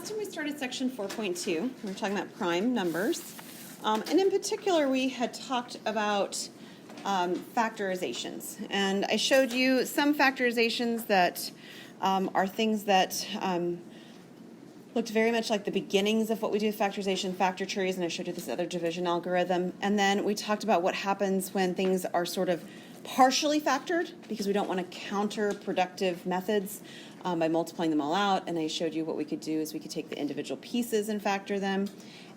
last time we started section 4.2, we were talking about prime numbers. And in particular, we had talked about factorizations. And I showed you some factorizations that are things that looked very much like the beginnings of what we do with factorization, factor trees, and I showed you this other division algorithm. And then we talked about what happens when things are sort of partially factored, because we don't want to counterproductive methods by multiplying them all out. And I showed you what we could do is we could take the individual pieces and factor them.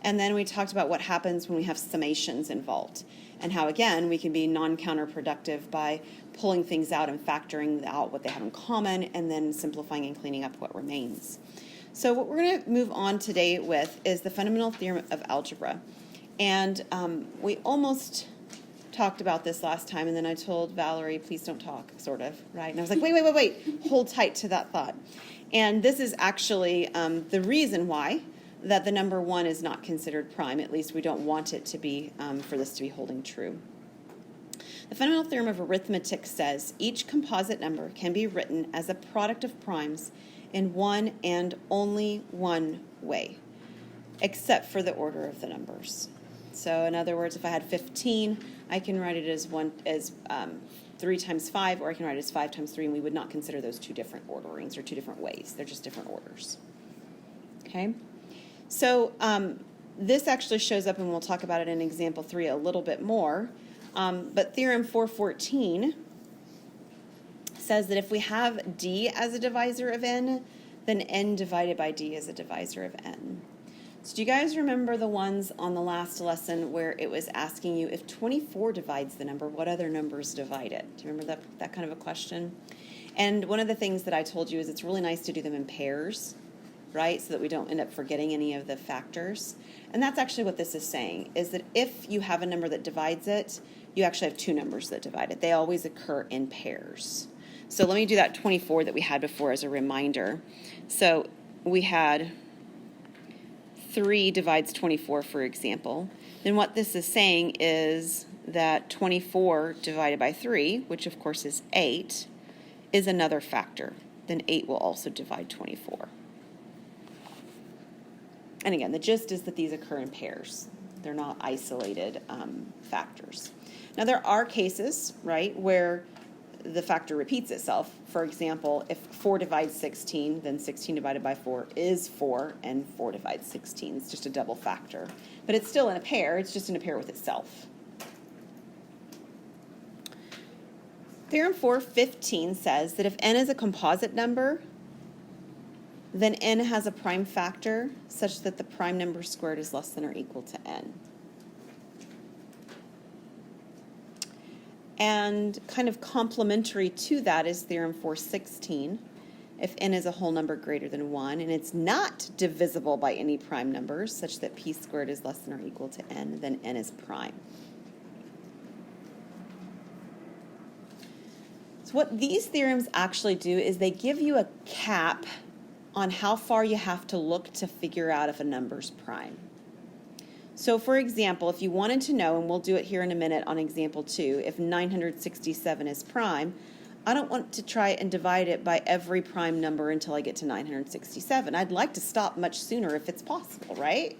And then we talked about what happens when we have summations involved, and how, again, we can be non-counterproductive by pulling things out and factoring out what they have in common, and then simplifying and cleaning up what remains. So what we're going to move on today with is the fundamental theorem of algebra. And we almost talked about this last time, and then I told Valerie, please don't talk, sort of, right? And I was like, wait, hold tight to that thought. And this is actually the reason why that the number 1 is not considered prime. At least we don't want it to be, for this to be holding true. The fundamental theorem of arithmetic says each composite number can be written as a product of primes in one and only one way, except for the order of the numbers. So in other words, if I had 15, I can write it as 3 times 5, or I can write it as 5 times 3, and we would not consider those two different orderings or two different ways. They're just different orders. Okay? So this actually shows up, and we'll talk about it in example 3 a little bit more. But theorem 414 says that if we have d as a divisor of n, then n divided by d is a divisor of n. So do you guys remember the ones on the last lesson where it was asking you if 24 divides the number, what other numbers divide it? Do you remember that kind of a question? And one of the things that I told you is it's really nice to do them in pairs, right, so that we don't end up forgetting any of the factors. And that's actually what this is saying, is that if you have a number that divides it, you actually have two numbers that divide it. They always occur in pairs. So let me do that 24 that we had before as a reminder. So we had 3 divides 24, for example. Then what this is saying is that 24 divided by 3, which of course is 8, is another factor. Then 8 will also divide 24. And again, the gist is that these occur in pairs. They're not isolated factors. Now there are cases, right, where the factor repeats itself. For example, if 4 divides 16, then 16 divided by 4 is 4, and 4 divides 16. It's just a double factor. But it's still in a pair. It's just in a pair with itself. Theorem 415 says that if n is a composite number, then n has a prime factor such that the prime number squared is less than or equal to n. And kind of complementary to that is theorem 416. If n is a whole number greater than 1, and it's not divisible by any prime numbers such that p squared is less than or equal to n, then n is prime. So what these theorems actually do is they give you a cap on how far you have to look to figure out if a number's prime. So for example, if you wanted to know, and we'll do it here in a minute on example 2, if 967 is prime, I don't want to try and divide it by every prime number until I get to 967. I'd like to stop much sooner if it's possible, right?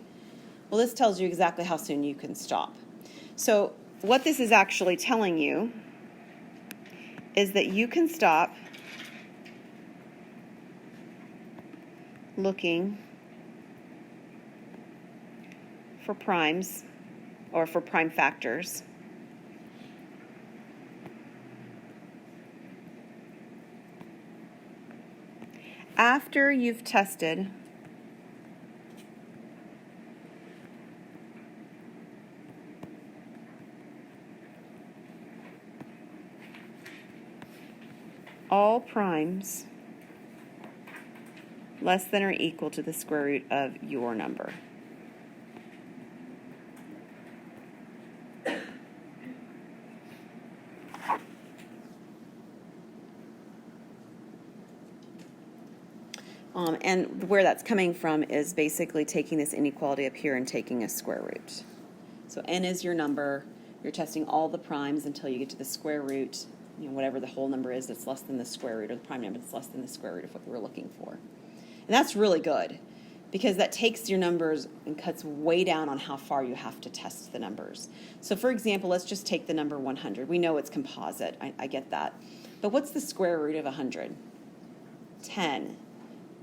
Well, this tells you exactly how soon you can stop. So what this is actually telling you is that you can stop looking for primes, or for prime factors, after you've tested all primes less than or equal to the square root of your number. And where that's coming from is basically taking this inequality up here and taking a square root. So n is your number. You're testing all the primes until you get to the square root, whatever the whole number is that's less than the square root, or the prime number that's less than the square root of what we were looking for. And that's really good, because that takes your numbers and cuts way down on how far you have to test the numbers. So for example, let's just take the number 100. We know it's composite. I get that. But what's the square root of 100? 10.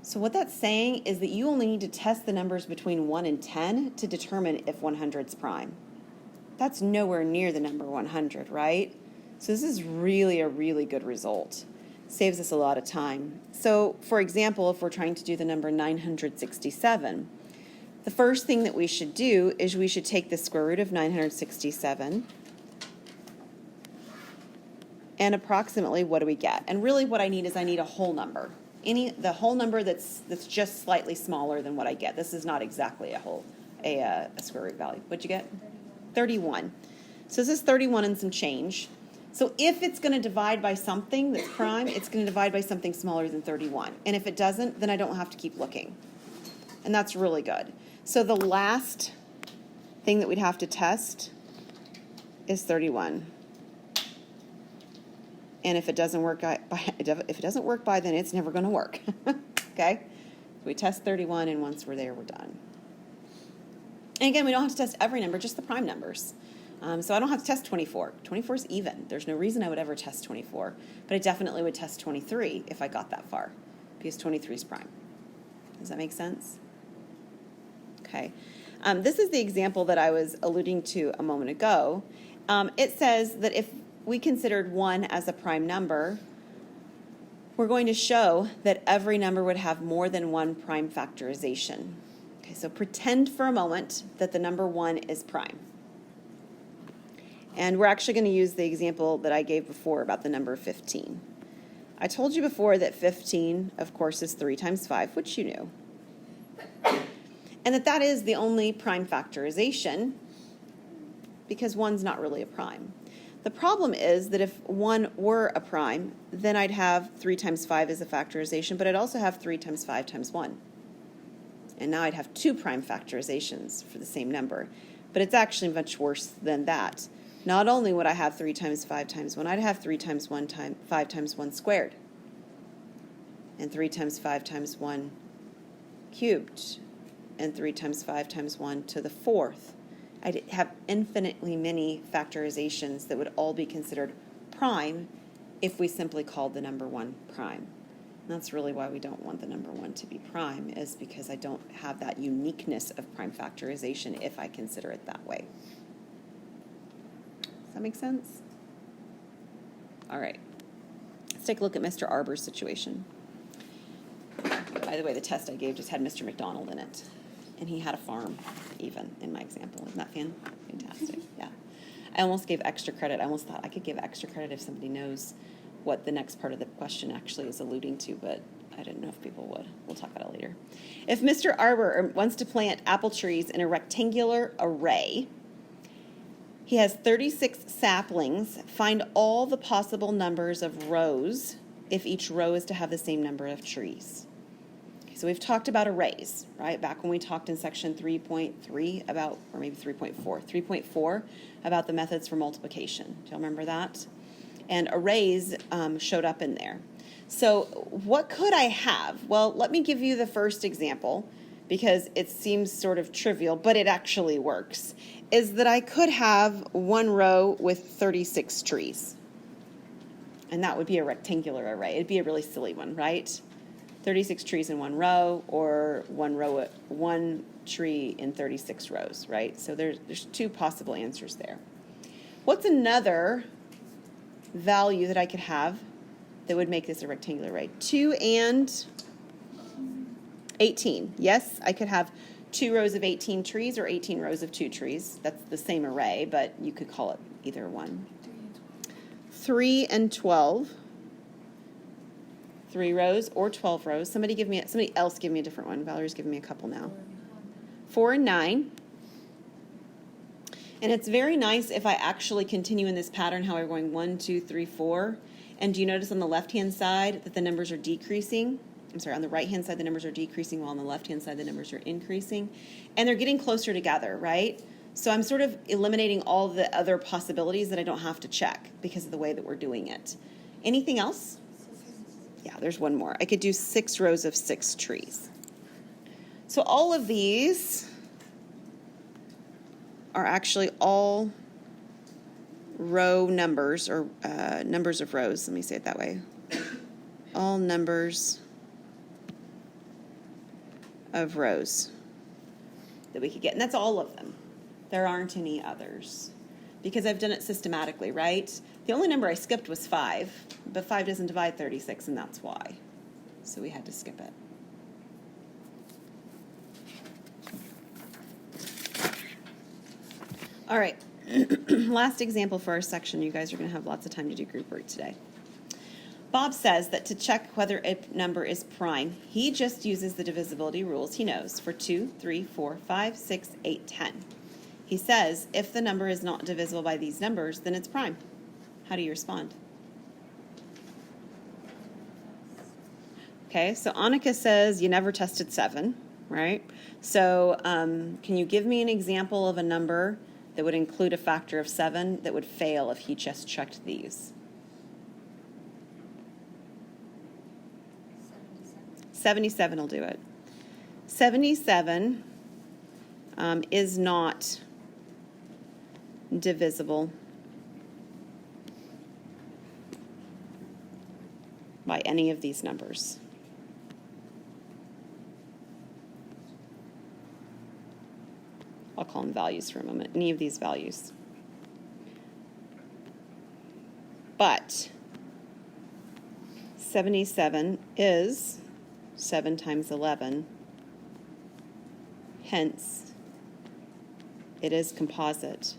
So what that's saying is that you only need to test the numbers between 1 and 10 to determine if 100 is prime. That's nowhere near the number 100, right? So this is really a really good result. Saves us a lot of time. So for example, if we're trying to do the number 967, the first thing that we should do is we should take the square root of 967 and approximately what do we get? And really what I need is I need a whole number. The whole number that's just slightly smaller than what I get. This is not exactly a square root value. What'd you get? 31. So this is 31 and some change. So if it's going to divide by something that's prime, it's going to divide by something smaller than 31. And if it doesn't, then I don't have to keep looking. And that's really good. So the last thing that we'd have to test is 31. And if it doesn't work by, then it's never going to work. Okay? So we test 31, and once we're there, we're done. And again, we don't have to test every number, just the prime numbers. So I don't have to test 24. 24 is even. There's no reason I would ever test 24. But I definitely would test 23 if I got that far, because 23 is prime. Does that make sense? Okay. This is the example that I was alluding to a moment ago. It says that if we considered 1 as a prime number, we're going to show that every number would have more than one prime factorization. Okay, so pretend for a moment that the number 1 is prime. And we're actually going to use the example that I gave before about the number 15. I told you before that 15, of course, is 3 times 5, which you knew. And that is the only prime factorization, because 1's not really a prime. The problem is that if 1 were a prime, then I'd have 3 times 5 as a factorization, but I'd also have 3 times 5 times 1. And now I'd have 2 prime factorizations for the same number. But it's actually much worse than that. Not only would I have 3 times 5 times 1, I'd have 3 times 5 times 1 squared. And 3 times 5 times 1 cubed. And 3 times 5 times 1 to the 4th. I'd have infinitely many factorizations that would all be considered prime if we simply called the number 1 prime. And that's really why we don't want the number 1 to be prime, is because I don't have that uniqueness of prime factorization if I consider it that way. Does that make sense? All right. Let's take a look at Mr. Arbor's situation. By the way, the test I gave just had Mr. McDonald in it. And he had a farm, even, in my example. Isn't that fantastic? Yeah. I almost gave extra credit. I almost thought I could give extra credit if somebody knows what the next part of the question actually is alluding to, but I didn't know if people would. We'll talk about it later. If Mr. Arbor wants to plant apple trees in a rectangular array, he has 36 saplings. Find all the possible numbers of rows if each row is to have the same number of trees. So we've talked about arrays, right? Back when we talked in section 3.3 about, or maybe 3.4 about the methods for multiplication. Do y'all remember that? And arrays showed up in there. So what could I have? Well, let me give you the first example, because it seems sort of trivial, but it actually works, is that I could have one row with 36 trees. And that would be a rectangular array. It'd be a really silly one, right? 36 trees in one row, or one tree in 36 rows, right? So there's 2 possible answers there. What's another value that I could have that would make this a rectangular array? 2 and 18. Yes, I could have 2 rows of 18 trees or 18 rows of 2 trees. That's the same array, but you could call it either one. 3 and 12. 3 rows or 12 rows. Somebody else give me a different one. Valerie's giving me a couple now. 4 and 9. And it's very nice if I actually continue in this pattern, how we're going 1, 2, 3, 4. And do you notice on the left-hand side that the numbers are decreasing? I'm sorry, on the right-hand side the numbers are decreasing, while on the left-hand side the numbers are increasing. And they're getting closer together, right? So I'm sort of eliminating all the other possibilities that I don't have to check because of the way that we're doing it. Anything else? Yeah, there's one more. I could do 6 rows of 6 trees. So all of these are actually all row numbers, or numbers of rows. Let me say it that way. All numbers of rows that we could get. And that's all of them. There aren't any others. Because I've done it systematically, right? The only number I skipped was 5, but 5 doesn't divide 36, and that's why. So we had to skip it. All right, last example for our section. You guys are going to have lots of time to do group work today. Bob says that to check whether a number is prime, he just uses the divisibility rules he knows for 2, 3, 4, 5, 6, 8, 10. He says if the number is not divisible by these numbers, then it's prime. How do you respond? Okay, so Annika says you never tested 7, right? So can you give me an example of a number that would include a factor of 7 that would fail if he just checked these? 77 will do it. 77 is not divisible by any of these numbers. I'll call them values for a moment, any of these values. But 77 is 7 times 11. Hence, it is composite.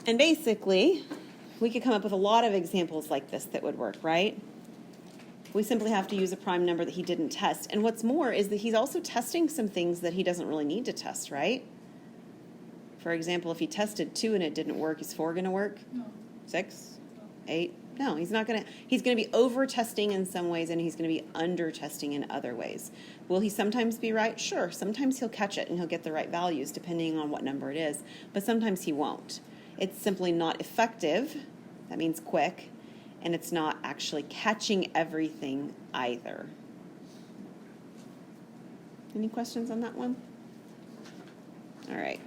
And basically, we could come up with a lot of examples like this that would work, right? We simply have to use a prime number that he didn't test. And what's more is that he's also testing some things that he doesn't really need to test, right? For example, if he tested 2 and it didn't work, is 4 going to work? No. 6? 8? No, he's not going to. He's going to be over-testing in some ways, and he's going to be under-testing in other ways. Will he sometimes be right? Sure. Sometimes he'll catch it and he'll get the right values depending on what number it is, but sometimes he won't. It's simply not effective. That means quick. And it's not actually catching everything either. Any questions on that one? All right.